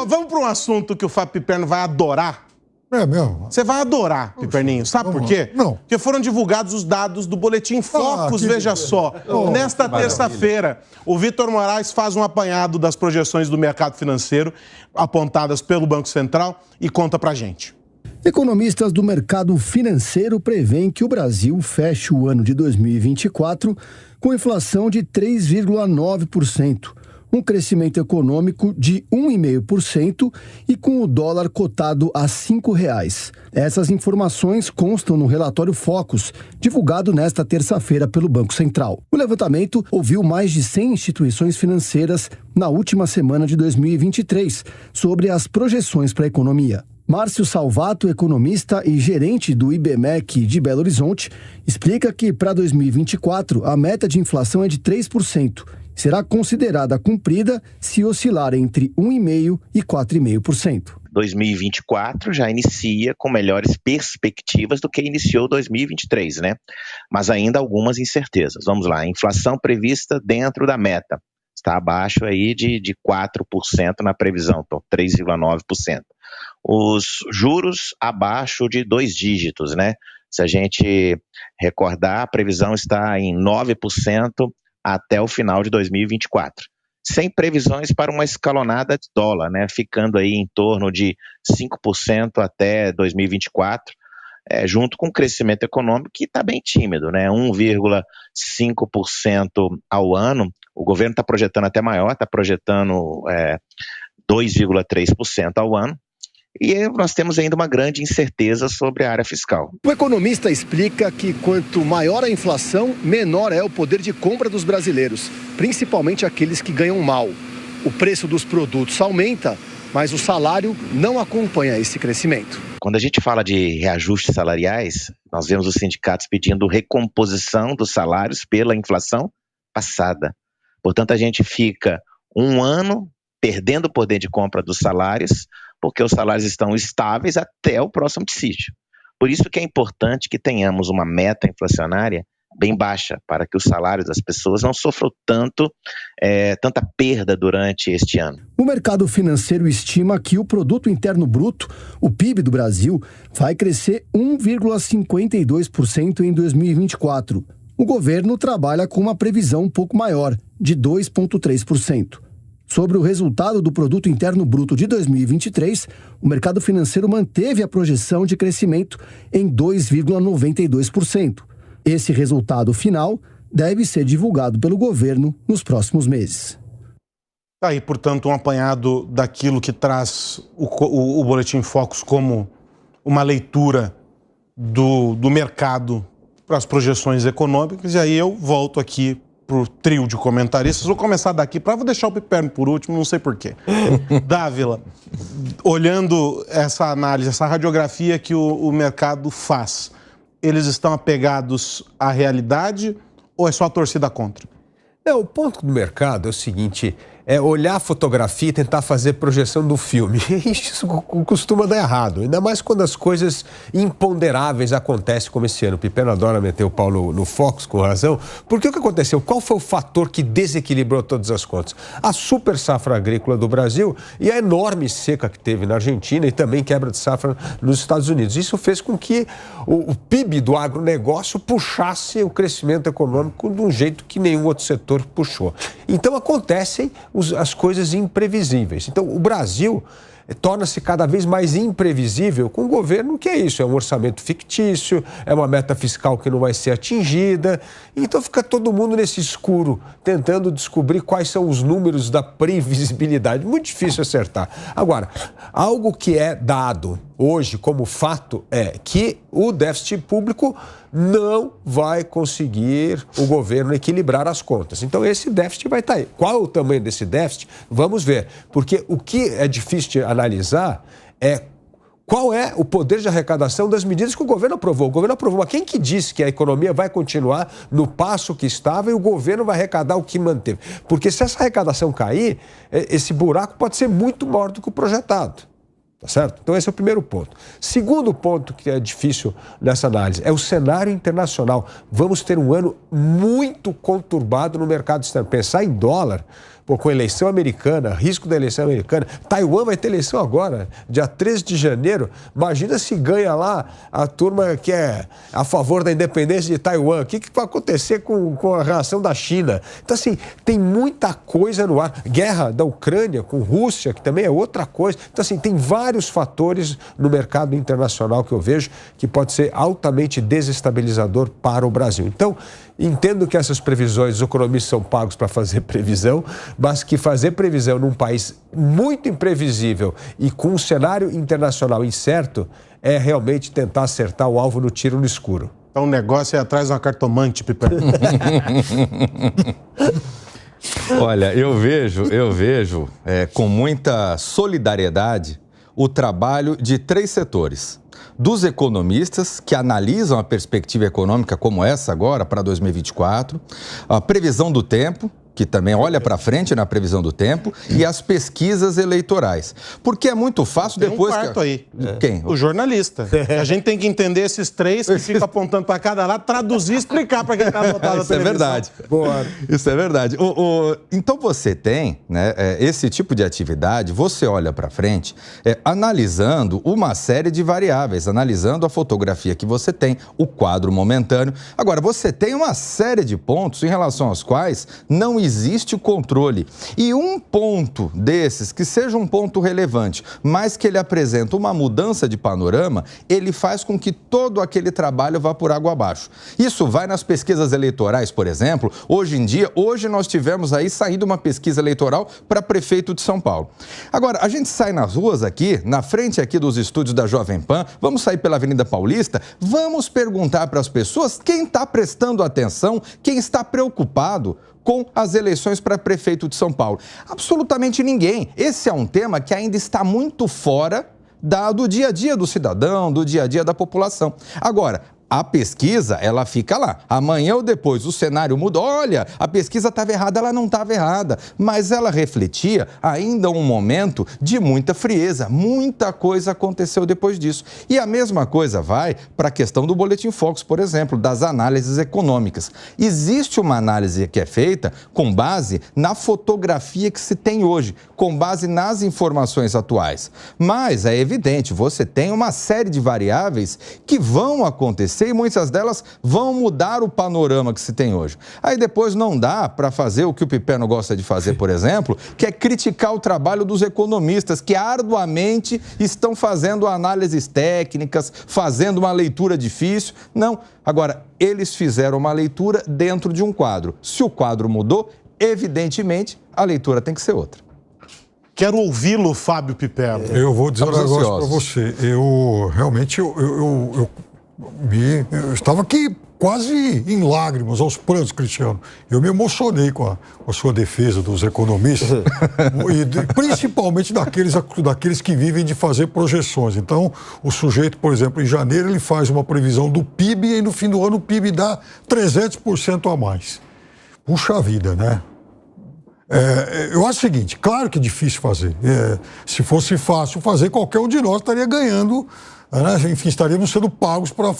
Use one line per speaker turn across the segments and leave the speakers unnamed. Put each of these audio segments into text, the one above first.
Vamos para um assunto que o Fábio Piperno vai adorar.
É mesmo?
Você vai adorar, Piperninho. Sabe por quê?
Não.
Porque foram divulgados os dados do Boletim Focus, veja só. Nesta terça-feira, o Vitor Moraes faz um apanhado das projeções do mercado financeiro apontadas pelo Banco Central e conta pra gente.
Economistas do mercado financeiro prevêem que o Brasil feche o ano de 2024 com inflação de 3,9%. Um crescimento econômico de 1,5% e com o dólar cotado a R$ 5,00. Essas informações constam no relatório Focus, divulgado nesta terça-feira pelo Banco Central. O levantamento ouviu mais de 100 instituições financeiras na última semana de 2023 sobre as projeções para a economia. Márcio Salvato, economista e gerente do IBMEC de Belo Horizonte, explica que para 2024 a meta de inflação é de 3%. Será considerada cumprida se oscilar entre 1,5% e 4,5%.
2024 já inicia com melhores perspectivas do que iniciou 2023, né? Mas ainda algumas incertezas. Vamos lá, a inflação prevista dentro da meta está abaixo aí de 4% na previsão, então 3,9%. Os juros abaixo de 2 dígitos, né? Se a gente recordar, a previsão está em 9% até o final de 2024, sem previsões para uma escalonada de dólar, né, ficando aí em torno de 5% até 2024, junto com o crescimento econômico que está bem tímido, né, 1,5% ao ano. O governo está projetando até maior, está projetando 2,3% ao ano. E nós temos ainda uma grande incerteza sobre a área fiscal.
O economista explica que quanto maior a inflação, menor é o poder de compra dos brasileiros, principalmente aqueles que ganham mal. O preço dos produtos aumenta, mas o salário não acompanha esse crescimento.
Quando a gente fala de reajustes salariais, nós vemos os sindicatos pedindo recomposição dos salários pela inflação passada. Portanto, a gente fica um ano perdendo o poder de compra dos salários, porque os salários estão estáveis até o próximo dissídio. Por isso que é importante que tenhamos uma meta inflacionária bem baixa, para que os salários das pessoas não sofram tanta perda durante este ano.
O mercado financeiro estima que o Produto Interno Bruto, o PIB do Brasil, vai crescer 1,52% em 2024. O governo trabalha com uma previsão um pouco maior, de 2,3%. Sobre o resultado do Produto Interno Bruto de 2023, o mercado financeiro manteve a projeção de crescimento em 2,92%. Esse resultado final deve ser divulgado pelo governo nos próximos meses.
Tá aí, portanto, um apanhado daquilo que traz o Boletim Focus como uma leitura do mercado para as projeções econômicas. E aí eu volto aqui para o trio de comentaristas. Vou começar daqui, vou deixar o Piperno por último, não sei porquê. Dávila, olhando essa análise, essa radiografia que o mercado faz, eles estão apegados à realidade ou é só a torcida contra?
O ponto do mercado é o seguinte, é olhar a fotografia e tentar fazer projeção do filme. Isso costuma dar errado, ainda mais quando as coisas imponderáveis acontecem como esse ano. O Piperno adora meter o pau no Focus, com razão, porque o que aconteceu? Qual foi o fator que desequilibrou todas as contas? A super safra agrícola do Brasil e a enorme seca que teve na Argentina e também quebra de safra nos Estados Unidos. Isso fez com que o PIB do agronegócio puxasse o crescimento econômico de um jeito que nenhum outro setor puxou. Então acontecem as coisas imprevisíveis. Então o Brasil torna-se cada vez mais imprevisível com o governo, que é isso, é um orçamento fictício, é uma meta fiscal que não vai ser atingida, então fica todo mundo nesse escuro, tentando descobrir quais são os números da previsibilidade, muito difícil acertar. Agora, algo que é dado hoje como fato é que o déficit público não vai conseguir o governo equilibrar as contas. Então esse déficit vai estar aí. Qual é o tamanho desse déficit? Vamos ver, porque o que é difícil de analisar é qual é o poder de arrecadação das medidas que o governo aprovou. O governo aprovou, mas quem que disse que a economia vai continuar no passo que estava e o governo vai arrecadar o que manteve? Porque se essa arrecadação cair, esse buraco pode ser muito maior do que o projetado. Tá certo? Então esse é o primeiro ponto. Segundo ponto que é difícil nessa análise é o cenário internacional. Vamos ter um ano muito conturbado no mercado externo. Pensar em dólar, com eleição americana, risco da eleição americana. Taiwan vai ter eleição agora, dia 13 de janeiro. Imagina se ganha lá a turma que é a favor da independência de Taiwan. O que vai acontecer com a reação da China? Então, assim, tem muita coisa no ar. Guerra da Ucrânia com Rússia, que também é outra coisa. Então, assim, tem vários fatores no mercado internacional que eu vejo que pode ser altamente desestabilizador para o Brasil. Então, entendo que essas previsões, os economistas são pagos para fazer previsão, mas que fazer previsão num país muito imprevisível e com um cenário internacional incerto é realmente tentar acertar o alvo no tiro no escuro.
Então o negócio é atrás de uma cartomante, Pipe.
Olha, eu vejo com muita solidariedade o trabalho de 3 setores. Dos economistas que analisam a perspectiva econômica como essa agora para 2024, a previsão do tempo, que também olha para frente na previsão do tempo, e as pesquisas eleitorais. Porque é muito fácil
tem
depois...
um quarto aí.
Quem?
O jornalista. A gente tem que entender esses 3 que ficam apontando para cada lado, traduzir e explicar para quem está anotado na televisão.
Isso é verdade.
Boa.
Isso é verdade. Então você tem, né, esse tipo de atividade, você olha para frente, analisando uma série de variáveis, analisando a fotografia que você tem, o quadro momentâneo. Agora, você tem uma série de pontos em relação aos quais não existe o controle. E um ponto desses, que seja um ponto relevante, mas que ele apresenta uma mudança de panorama, ele faz com que todo aquele trabalho vá por água abaixo. Isso vai nas pesquisas eleitorais, por exemplo. Hoje nós tivemos aí saindo uma pesquisa eleitoral para prefeito de São Paulo. Agora, a gente sai nas ruas aqui, na frente aqui dos estúdios da Jovem Pan, vamos sair pela Avenida Paulista, vamos perguntar para as pessoas quem está prestando atenção, quem está preocupado com as eleições para prefeito de São Paulo. Absolutamente ninguém. Esse é um tema que ainda está muito fora do dia a dia do cidadão, do dia a dia da população. Agora, a pesquisa, ela fica lá. Amanhã ou depois o cenário muda. Olha, a pesquisa estava errada, ela não estava errada. Mas ela refletia ainda um momento de muita frieza. Muita coisa aconteceu depois disso. E a mesma coisa vai para a questão do Boletim Focus, por exemplo, das análises econômicas. Existe uma análise que é feita com base na fotografia que se tem hoje, com base nas informações atuais. Mas é evidente, você tem uma série de variáveis que vão acontecer e muitas delas vão mudar o panorama que se tem hoje. Aí depois não dá para fazer o que o Pipeno gosta de fazer, por exemplo, que é criticar o trabalho dos economistas que arduamente estão fazendo análises técnicas, fazendo uma leitura difícil. Não. Agora, eles fizeram uma leitura dentro de um quadro. Se o quadro mudou, evidentemente, a leitura tem que ser outra.
Quero ouvi-lo, Fábio Pipelo.
Eu vou dizer um negócio para você. Eu realmente eu estava aqui quase em lágrimas, aos prantos, Cristiano. Eu me emocionei com a sua defesa dos economistas, e principalmente daqueles que vivem de fazer projeções. Então, o sujeito, por exemplo, em janeiro, ele faz uma previsão do PIB e no fim do ano o PIB dá 300% a mais. Puxa vida, né? Eu acho o seguinte, claro que é difícil fazer. Se fosse fácil fazer, qualquer um de nós estaria ganhando, né? Enfim, estaríamos sendo pagos para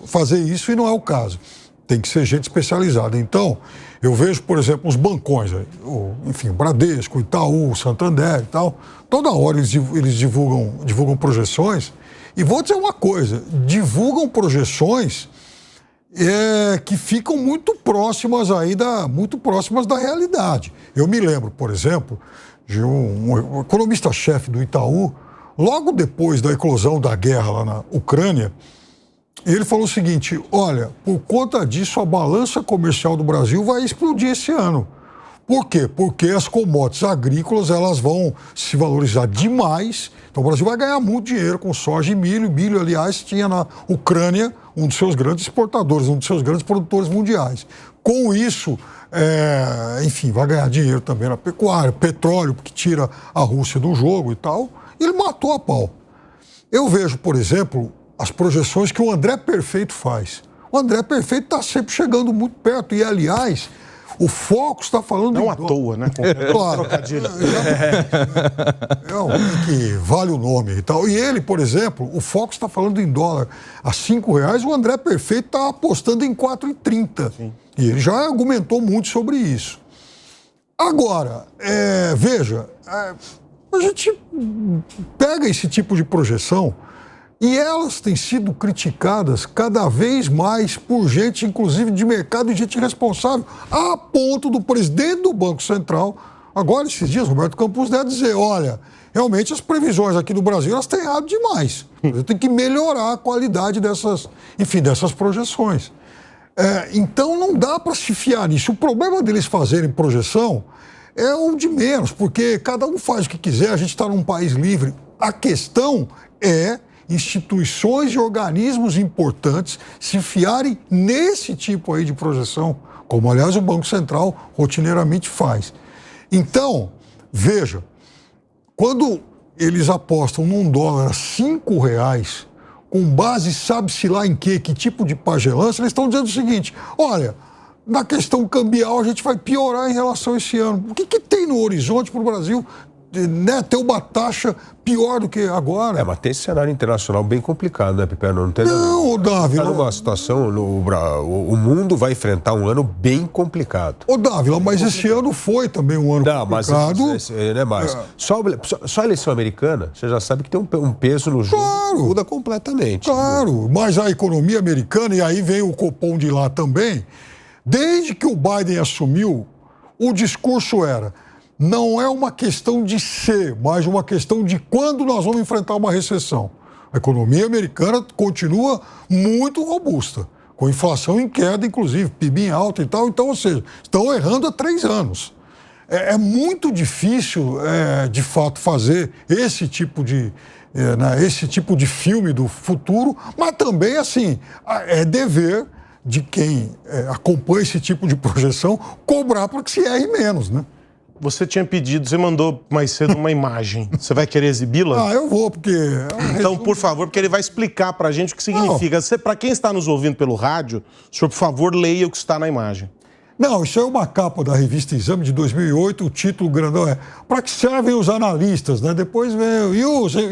fazer isso e não é o caso. Tem que ser gente especializada. Então, eu vejo, por exemplo, os bancões, enfim, Bradesco, Itaú, Santander e tal, toda hora eles divulgam projeções. E vou dizer uma coisa, divulgam projeções que ficam muito próximas da realidade. Eu me lembro, por exemplo, de um economista-chefe do Itaú, logo depois da eclosão da guerra lá na Ucrânia, ele falou o seguinte: olha, por conta disso a balança comercial do Brasil vai explodir esse ano. Por quê? Porque as commodities agrícolas elas vão se valorizar demais. Então o Brasil vai ganhar muito dinheiro com soja e milho. Milho, aliás, tinha na Ucrânia um dos seus grandes exportadores, um dos seus grandes produtores mundiais. Com isso, enfim, vai ganhar dinheiro também na pecuária, petróleo, porque tira a Rússia do jogo e tal. Ele matou a pau. Eu vejo, por exemplo, as projeções que o André Perfeito faz. O André Perfeito está sempre chegando muito perto. E, aliás, o Focus está falando...
Não à toa, né?
Claro. Que vale o nome e tal. E ele, por exemplo, o Focus está falando em dólar a R$5. O André Perfeito está apostando em 4,30. E ele já argumentou muito sobre isso. Agora, veja, a gente pega esse tipo de projeção e elas têm sido criticadas cada vez mais por gente, inclusive de mercado e gente responsável, a ponto do presidente do Banco Central, agora esses dias, Roberto Campos Neto, dizer, olha, realmente as previsões aqui no Brasil, elas têm errado demais. Tem que melhorar a qualidade dessas projeções. Então não dá para se fiar nisso. O problema deles fazerem projeção é o de menos, porque cada um faz o que quiser, a gente está num país livre. A questão é instituições e organismos importantes se fiarem nesse tipo aí de projeção, como, aliás, o Banco Central rotineiramente faz. Então, veja, quando eles apostam num dólar a R$5, com base sabe-se lá em quê, que tipo de pagelância, eles estão dizendo o seguinte, olha, na questão cambial a gente vai piorar em relação a esse ano. O que tem no horizonte para o Brasil, né, ter uma taxa pior do que agora?
Mas tem esse cenário internacional bem complicado, né, Piper? Não,
Dávila.
Está numa situação, o mundo vai enfrentar um ano bem complicado.
Dávila, mas esse ano foi também um ano complicado.
Mas só a eleição americana, você já sabe que tem um peso no jogo.
Claro.
Muda completamente.
Claro, mas a economia americana, e aí vem o Copom de lá também, desde que o Biden assumiu, o discurso era: não é uma questão de ser, mas uma questão de quando nós vamos enfrentar uma recessão. A economia americana continua muito robusta, com inflação em queda, inclusive, PIB em alta e tal. Então, ou seja, estão errando há 3 anos. É muito difícil, de fato, fazer esse tipo de filme do futuro, mas também, assim, é dever de quem acompanha esse tipo de projeção cobrar para que se erre menos, né?
Você tinha pedido, você mandou mais cedo uma imagem. Você vai querer exibi-la?
Eu vou, porque...
Então, por favor, porque ele vai explicar pra gente o que significa. Para quem está nos ouvindo pelo rádio, o senhor, por favor, leia o que está na imagem.
Não, isso é uma capa da revista Exame de 2008, o título grandão é para que servem os analistas, né? Depois vem e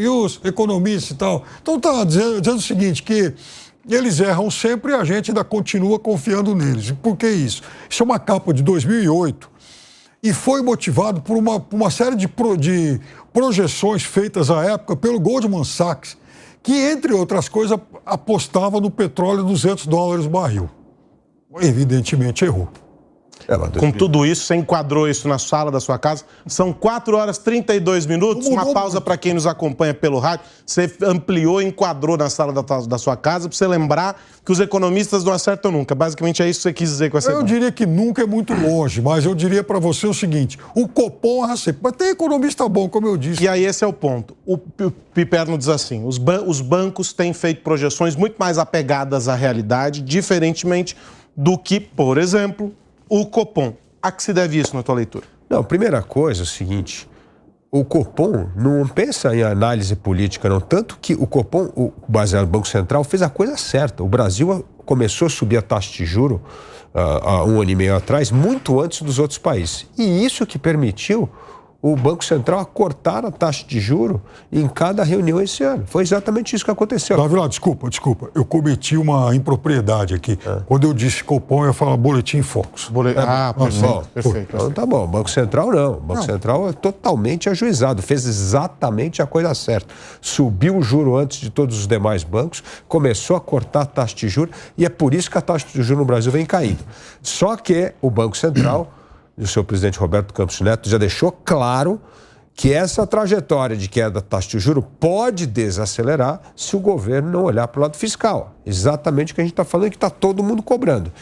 os economistas e tal. Então está dizendo o seguinte, que eles erram sempre e a gente ainda continua confiando neles. E por que isso? Isso é uma capa de 2008 e foi motivado por uma série de projeções feitas à época pelo Goldman Sachs, que, entre outras coisas, apostava no petróleo $200 o barril. Evidentemente errou.
Com tudo isso, você enquadrou isso na sala da sua casa. São 4h32. Uma pausa para quem nos acompanha pelo rádio. Você ampliou e enquadrou na sala da sua casa para você lembrar que os economistas não acertam nunca. Basicamente é isso que você quis dizer com essa
Eu diria que nunca é muito longe, mas eu diria para você o seguinte, o Copom erra sempre, mas tem economista bom, como eu disse.
E aí esse é o ponto. O Piperno diz assim, os bancos têm feito projeções muito mais apegadas à realidade, diferentemente do que, por exemplo, o Copom. A que se deve isso na tua leitura?
Não, primeira coisa é o seguinte, o Copom não pensa em análise política, não. Tanto que o Copom, baseado no Banco Central, fez a coisa certa. O Brasil começou a subir a taxa de juros há 1 ano e meio atrás, muito antes dos outros países. E isso que permitiu o Banco Central a cortar a taxa de juros em cada reunião esse ano. Foi exatamente isso que aconteceu.
Dávila, desculpa. Eu cometi uma impropriedade aqui. Quando eu disse Copom, eu ia falar Boletim Focus.
Perfeito. Então tá bom. Banco Central não. O Banco Central é totalmente ajuizado. Fez exatamente a coisa certa. Subiu o juro antes de todos os demais bancos, começou a cortar a taxa de juros e é por isso que a taxa de juros no Brasil vem caindo. Só que o Banco Central... o seu presidente Roberto Campos Neto já deixou claro que essa trajetória de queda da taxa de juros pode desacelerar se o governo não olhar para o lado fiscal. Exatamente o que a gente está falando, que está todo mundo cobrando.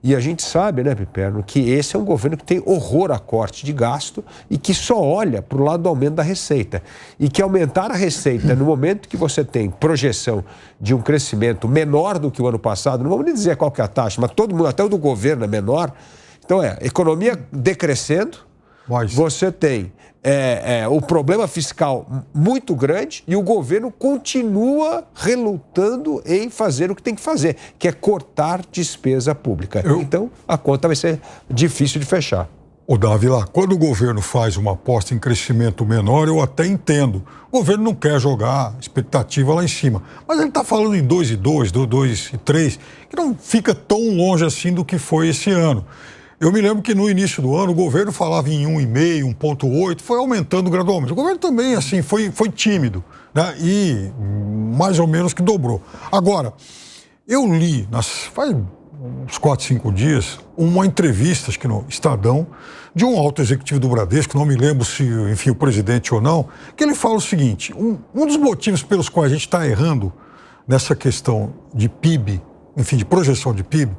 E a gente sabe, né, Piperno, que esse é um governo que tem horror a corte de gasto e que só olha para o lado do aumento da receita. E que aumentar a receita no momento que você tem projeção de um crescimento menor do que o ano passado, não vamos nem dizer qual que é a taxa, mas todo mundo, até o do governo é menor. Então economia decrescendo, você tem o problema fiscal muito grande e o governo continua relutando em fazer o que tem que fazer, que é cortar despesa pública. Então a conta vai ser difícil de fechar.
Dávila, quando o governo faz uma aposta em crescimento menor, eu até entendo. O governo não quer jogar expectativa lá em cima. Mas ele está falando em 2,2, 2,3, que não fica tão longe assim do que foi esse ano. Eu me lembro que no início do ano o governo falava em 1,5, 1,8, foi aumentando gradualmente. O governo também, assim, foi tímido, né? E mais ou menos que dobrou. Agora, eu li, faz uns 4, 5 dias, uma entrevista, acho que no Estadão, de um alto executivo do Bradesco, não me lembro se, enfim, o presidente ou não, que ele fala o seguinte: um dos motivos pelos quais a gente está errando nessa questão de PIB, enfim, de projeção de PIB,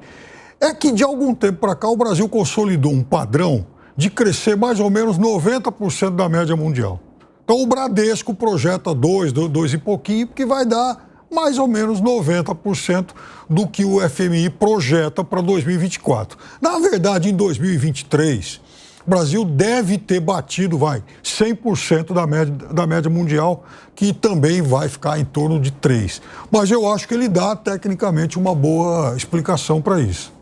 é que de algum tempo para cá o Brasil consolidou um padrão de crescer mais ou menos 90% da média mundial. Então o Bradesco projeta 2 e pouquinho, que vai dar mais ou menos 90% do que o FMI projeta para 2024. Na verdade, em 2023, o Brasil deve ter batido, 100% da média mundial, que também vai ficar em torno de 3%. Mas eu acho que ele dá, tecnicamente, uma boa explicação para isso.